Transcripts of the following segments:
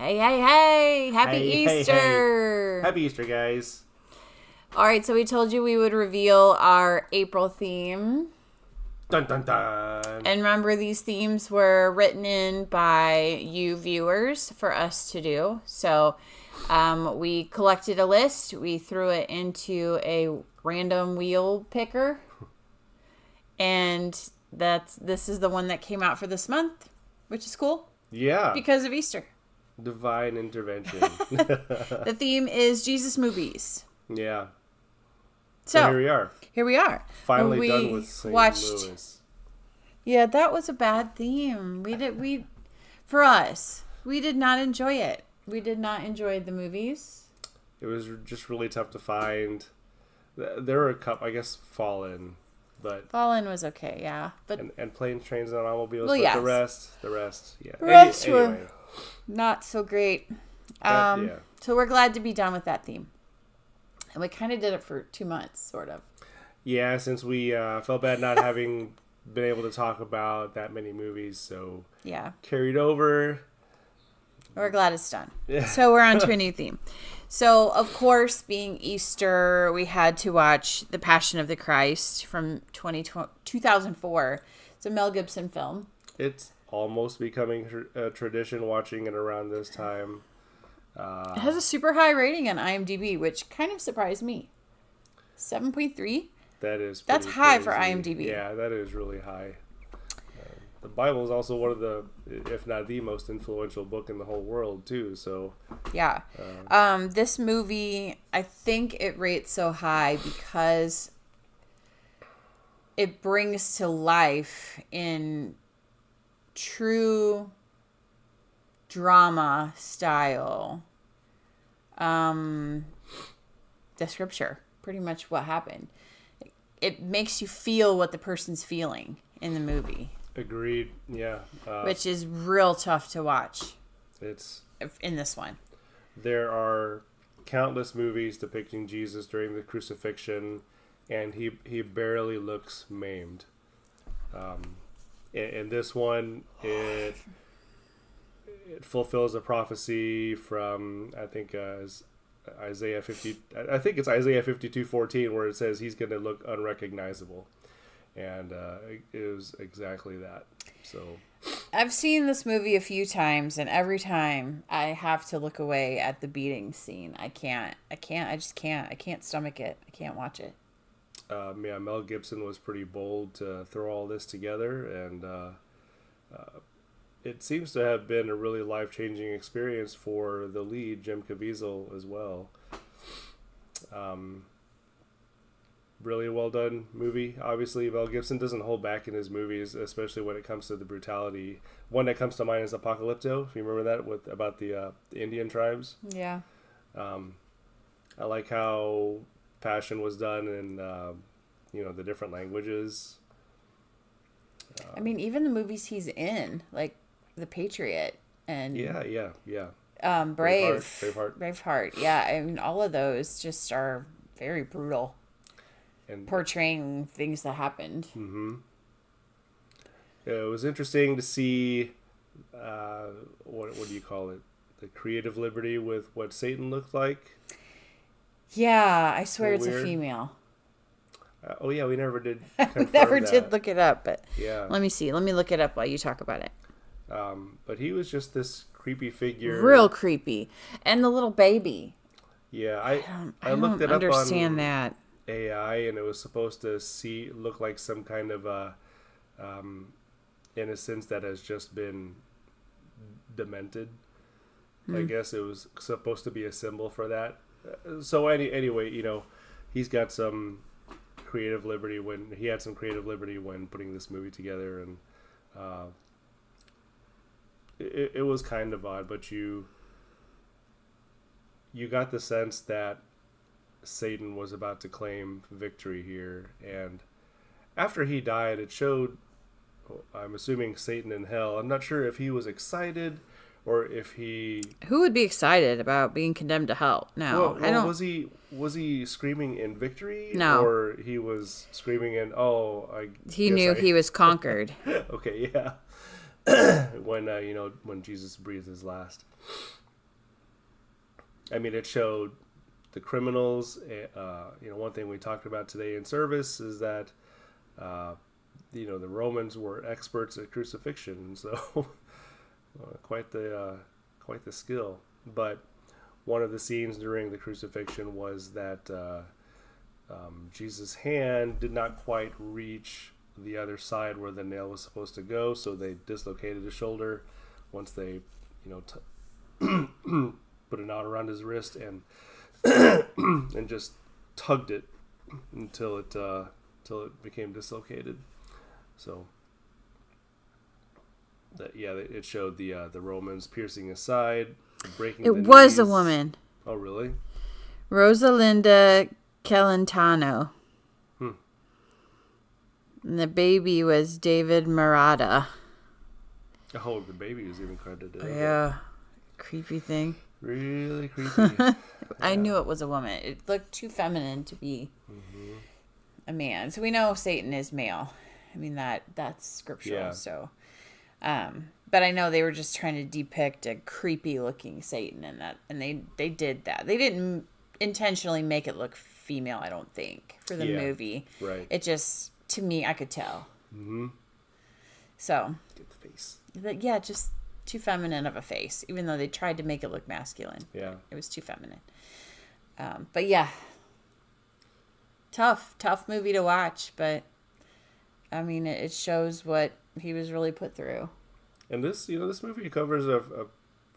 Hey, hey, hey! Happy Hey, hey, Easter! Happy Easter, guys. All right, so we told you we would reveal our April theme. Dun, dun, dun. And remember, these themes were written in by you viewers for us to do. So we collected a list. We threw it into a random wheel picker. And this is the one that came out for this month, which is cool. Yeah. Because of Easter. Divine intervention. The theme is Jesus movies. Yeah. So here we are. Finally we done with St. watched. Louis. Yeah, that was a bad theme. For us, we did not enjoy it. We did not enjoy the movies. It was just really tough to find. There were a couple, I guess, Fallen, but Fallen was okay, yeah, but and Planes, Trains, and Automobiles. Well, but yes. the rest, yeah. The rest were anyway. not so great. Yeah. So we're glad to be done with that theme, and we kind of did it for 2 months, sort of. Yeah, since we felt bad not having been able to talk about that many movies, so Yeah, carried over. we're glad it's done. Yeah. So we're on to a new theme. So, of course, being Easter, we had to watch The Passion of the Christ from 2004. It's a Mel Gibson film. It's almost becoming a tradition watching it around this time. It has a super high rating on IMDb, which kind of surprised me. 7.3? That's high crazy. for IMDb. Yeah, that is really high. The Bible is also one of the, if not the most influential book in the whole world, too. So Yeah. This movie, I think it rates so high because it brings to life in true drama style the scripture, pretty much what happened. It makes you feel what the person's feeling in the movie. agreed. Yeah, Which is real tough to watch it's in this one. there are countless movies depicting Jesus during the crucifixion, and he barely looks maimed. In this one, it fulfills a prophecy from I think Isaiah 50. I think it's Isaiah 52:14, where it says he's going to look unrecognizable, and it was exactly that. So I've seen this movie a few times, and every time I have to look away at the beating scene. I just can't. I can't stomach it. I can't watch it. yeah, Mel Gibson was pretty bold to throw all this together, and it seems to have been a really life-changing experience for the lead, Jim Caviezel, as well. Really well done movie. Obviously, Mel Gibson doesn't hold back in his movies, especially when it comes to the brutality. One that comes to mind is Apocalypto. If you remember that about the Indian tribes. Yeah. I like how Passion was done in the different languages. I mean, even the movies he's in, like The Patriot and Yeah. Braveheart. Braveheart. Yeah, I mean, all of those just are very brutal, And portraying things that happened. it was interesting to see what do you call it? The creative liberty with what Satan looked like. Yeah, I swear it's Weird. a female. Oh yeah, we never did. We never confirm did that. look it up, but Yeah, let me see. Let me look it up while you talk about it. but he was just this creepy figure. Real creepy. And the little baby. Yeah, I looked don't it up understand on that. AI, and it was supposed to look like some kind of innocence that has just been demented. I guess it was supposed to be a symbol for that. So anyway, he's got some creative liberty when putting this movie together, and it was kind of odd, but you got the sense that Satan was about to claim victory here, and after he died, it showed, I'm assuming, Satan in hell. I'm not sure if he was excited or if he... Who would be excited about being condemned to hell? No, Well, I don't. was he screaming in victory? No. Or he was screaming in, He knew he was conquered. Okay, yeah. When Jesus breathed his last. I mean, it showed the criminals. One thing we talked about today in service is that, the Romans were experts at crucifixion. So quite the skill. But one of the scenes during the crucifixion was that Jesus' hand did not quite reach the other side where the nail was supposed to go, so they dislocated his shoulder. Once they, put a knot around his wrist and and just tugged it until it became dislocated. So it showed the Romans piercing his side, breaking. It was a woman. Oh, really? Rosalinda Celentano. And the baby was David Murata. Oh, the baby was even credited. Yeah. Creepy thing. Really creepy. I knew it was a woman. It looked too feminine to be a man. So we know Satan is male. I mean, that's scriptural. Yeah. So, but I know they were just trying to depict a creepy looking Satan and they did that. They didn't intentionally make it look female, I don't think, for the movie. Right. It just, to me, I could tell. Mm-hmm. So. Get the face. Just too feminine of a face, even though they tried to make it look masculine. Yeah. It was too feminine. But yeah. Tough movie to watch, but I mean, it shows what he was really put through. And this movie covers a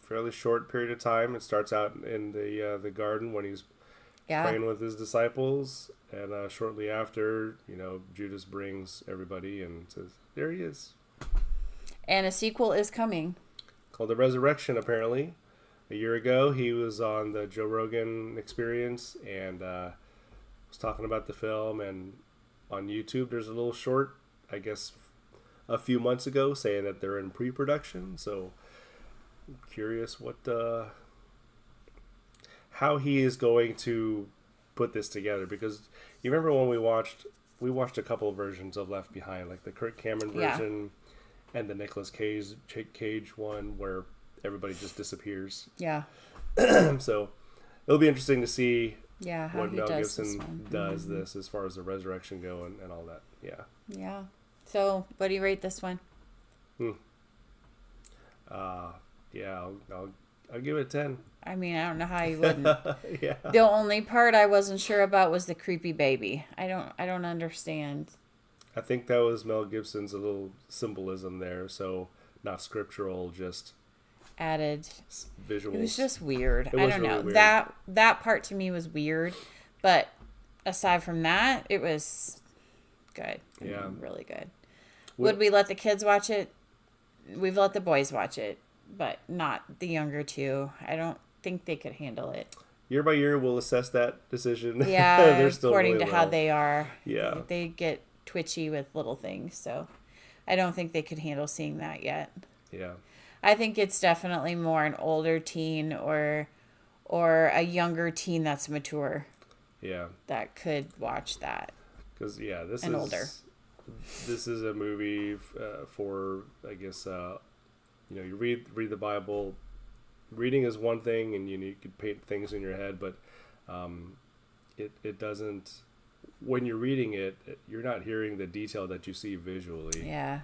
fairly short period of time. It starts out in the garden when he's praying with his disciples, and shortly after, Judas brings everybody and says, "There he is." And a sequel is coming. Called The Resurrection, apparently. A year ago, he was on the Joe Rogan Experience and was talking about the film. And on YouTube, there's a little short, I guess, a few months ago, saying that they're in pre-production. So, I'm curious how he is going to put this together. Because you remember when we watched a couple of versions of Left Behind, like the Kirk Cameron version. And the Nicolas Cage one where everybody just disappears. Yeah. So it'll be interesting to see how what he Mel does Gibson does this as far as the resurrection go and all that. Yeah. Yeah. So what do you rate this one? I'll give it a 10. I mean, I don't know how you wouldn't. Yeah. The only part I wasn't sure about was the creepy baby. I don't understand. I think that was Mel Gibson's a little symbolism there, so not scriptural, just added visuals. It was just weird. I don't know. Weird. That part to me was weird, but aside from that, it was good. Yeah, really good. Would we let the kids watch it? We've let the boys watch it, but not the younger two. I don't think they could handle it. Year by year, we'll assess that decision. Yeah, They're still according really to how they are. Yeah, they get twitchy with little things, so I don't think they could handle seeing that yet. Yeah, I think it's definitely more an older teen or a younger teen that's mature. Yeah, that could watch that. Because this and is older. This is a movie for, I guess, you read the Bible. Reading is one thing, and you could paint things in your head, but it doesn't. When you're reading it, you're not hearing the detail that you see visually. Yeah.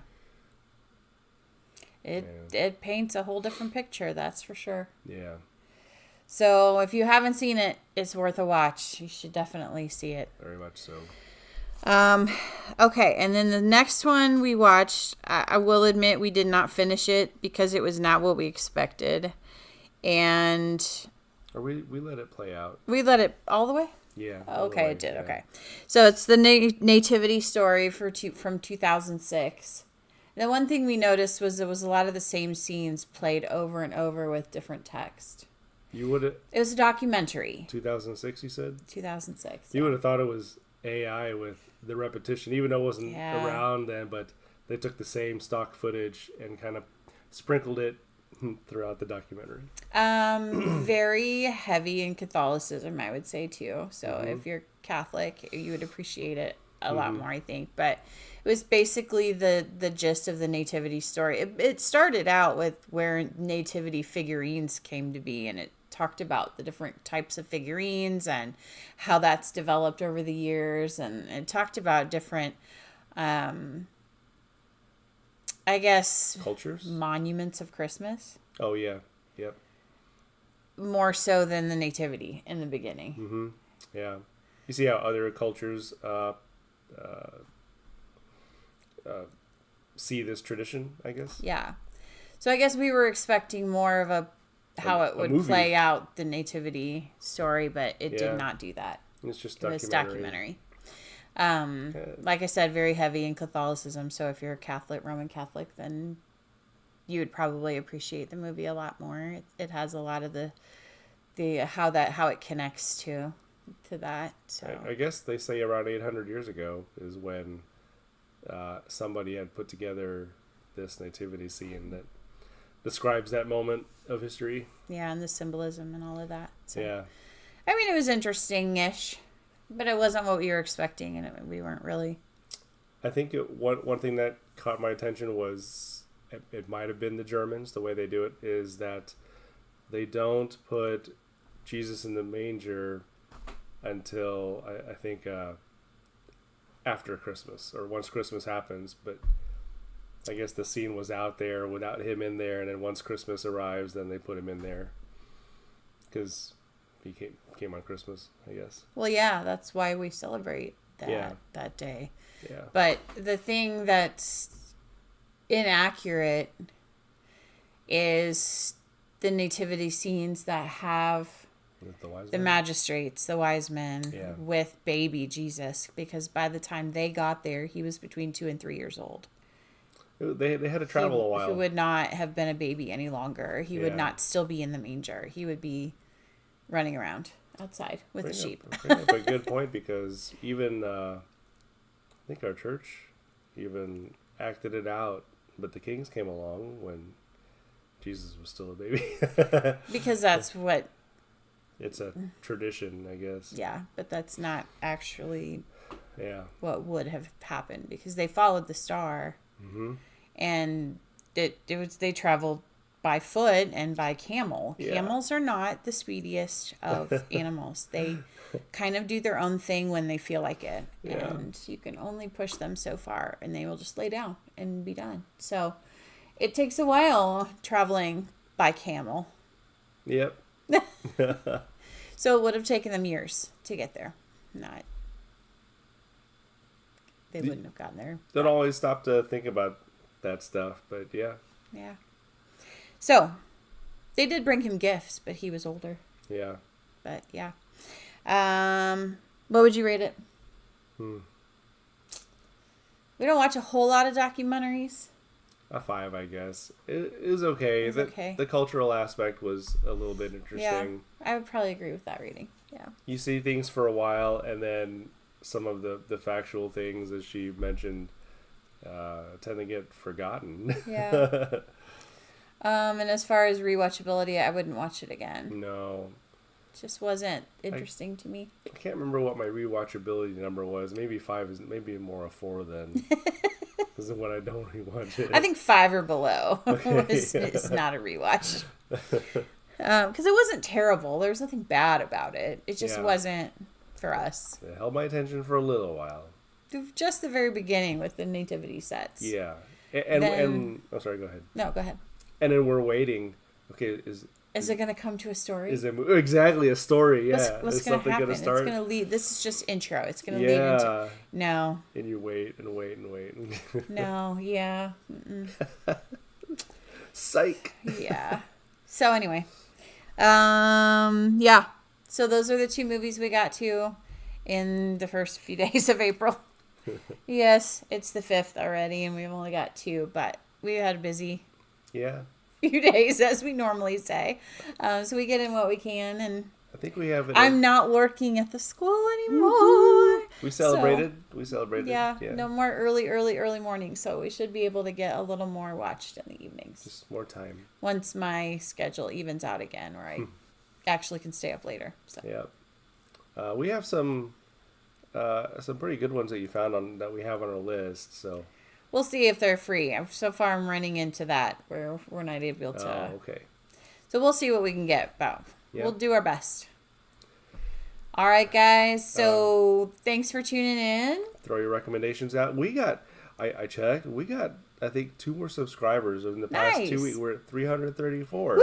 It paints a whole different picture, that's for sure. Yeah. So if you haven't seen it, it's worth a watch. You should definitely see it. Very much so. Okay, and then the next one we watched, I will admit we did not finish it because it was not what we expected. And... Or we let it play out. We let it all the way? Yeah. Okay, it did. Yeah. Okay. So it's the Nativity story from 2006. The one thing we noticed was there was a lot of the same scenes played over and over with different text. You would have... It was a documentary. 2006, you said? 2006. You would have thought it was AI with the repetition, even though it wasn't around then, but they took the same stock footage and kind of sprinkled it throughout the documentary. Very heavy in Catholicism, I would say, too. So if you're Catholic, you would appreciate it a lot more, I think. But it was basically the gist of the Nativity story. It started out with where Nativity figurines came to be, and it talked about the different types of figurines and how that's developed over the years, and it talked about different, I guess, Cultures? monuments of Christmas, Oh, yeah. Yep. more so than the nativity in the beginning. Mm-hmm. Yeah. You see how other cultures see this tradition, I guess? Yeah. So I guess we were expecting more of how it a would movie. play out the nativity story, but it Yeah. did not do that. It's just It was documentary. documentary. Like I said, very heavy in Catholicism. So if you're a Catholic, Roman Catholic, then you would probably appreciate the movie a lot more. It has a lot of the how it connects to that. So I guess they say around 800 years ago is when somebody had put together this nativity scene that describes that moment of history. yeah, and the symbolism and all of that. So Yeah. I mean, it was interesting-ish, but it wasn't what we were expecting, and we weren't really. I think one thing that caught my attention was it might have been the Germans. The way they do it is that they don't put Jesus in the manger until I think after Christmas or once Christmas happens. But I guess the scene was out there without him in there, and then once Christmas arrives, then they put him in there because he came on Christmas, I guess. Well, yeah, that's why we celebrate Yeah. that day. Yeah. But the thing that's inaccurate is the nativity scenes that have The wise the man. magistrates, the wise men, Yeah. with baby Jesus, because by the time they got there, he was between 2 and 3 years old. They had to travel a while. He would not have been a baby any longer. He would Yeah. not still be in the manger. He would be running around outside with the sheep. Bring up a good point, because even I think our church even acted it out, but the Kings came along when Jesus was still a baby. Because that's what, It's a tradition, I guess. yeah, but that's not actually Yeah. what would have happened, because they followed the star, Mm-hmm. and they traveled by foot and by camel. Yeah. Camels are not the speediest of animals. They kind of do their own thing when they feel like it, Yeah. and you can only push them so far, and they will just lay down and be done. So it takes a while traveling by camel. Yep. So it would have taken them years to get there. They wouldn't have gotten there. Don't always stop to think about that stuff, but yeah. Yeah. So they did bring him gifts, but he was older. Yeah. But yeah. What would you rate it? We don't watch a whole lot of documentaries. A 5, I guess. It is okay. It's okay. The cultural aspect was a little bit interesting. Yeah, I would probably agree with that rating. Yeah. You see things for a while, and then some of the factual things, as she mentioned, tend to get forgotten. Yeah. And as far as rewatchability, I wouldn't watch it again. No. It just wasn't interesting to me. I can't remember what my rewatchability number was. Maybe 5 is maybe more a 4 then. This is when I don't rewatch it. I think 5 or below Okay, is not a rewatch. Because it wasn't terrible. There was nothing bad about it. It just Yeah. wasn't for us. It held my attention for a little while. Just the very beginning with the nativity sets. Yeah. And Then- oh, sorry, go ahead. No, go ahead. And then we're waiting. Okay, is it going to come to a story? it exactly a story? Yeah. What's Is going to something happen? gonna start? It's going to lead. This is just intro. It's going to lead into. Yeah. No. And you wait and wait and wait. No. Yeah. Psych. Yeah. So anyway, yeah. So those are the 2 movies we got to in the first few days of April. Yes, it's the 5th already, and we've only got 2, but we had a busy Yeah. few days, as we normally say. So we get in what we can, and I think we have it. I'm not working at the school anymore. We celebrated. We celebrated. Yeah, no more early morning. So we should be able to get a little more watched in the evenings. Just more time. Once my schedule evens out again, where I actually can stay up later. So Yeah. We have some pretty good ones that you found that we have on our list. So. we'll see if they're free. So far, I'm running into that where we're not able to. Oh, okay. So we'll see what we can get about We'll do our best. All right, guys. So thanks for tuning in. Throw your recommendations out. We got, I checked, we got, I think, 2 more subscribers in the past 2 weeks. We're at 334. Woo!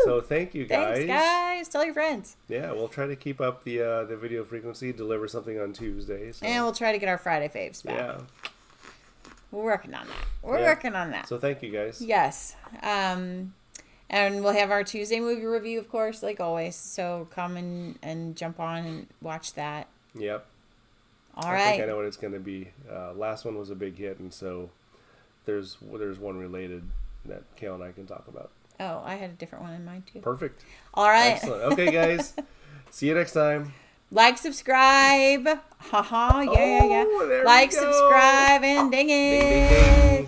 So thank you, guys. Thanks, guys. Tell your friends. Yeah, we'll try to keep up the video frequency, deliver something on Tuesdays. So. And we'll try to get our Friday faves back. Yeah. We're working on that. We're working on that. So thank you, guys. Yes. And we'll have our Tuesday movie review, of course, like always. So come and jump on and watch that. Yep. All I right. think I know what it's going to be. Last one was a big hit, and so there's one related that Kale and I can talk about. Oh, I had a different one in mind, too. Perfect. All right. Excellent. Okay, guys. See you next time. Like, subscribe. Haha. Yeah. There Like, we go. subscribe, and ding it. Ding, ding, ding.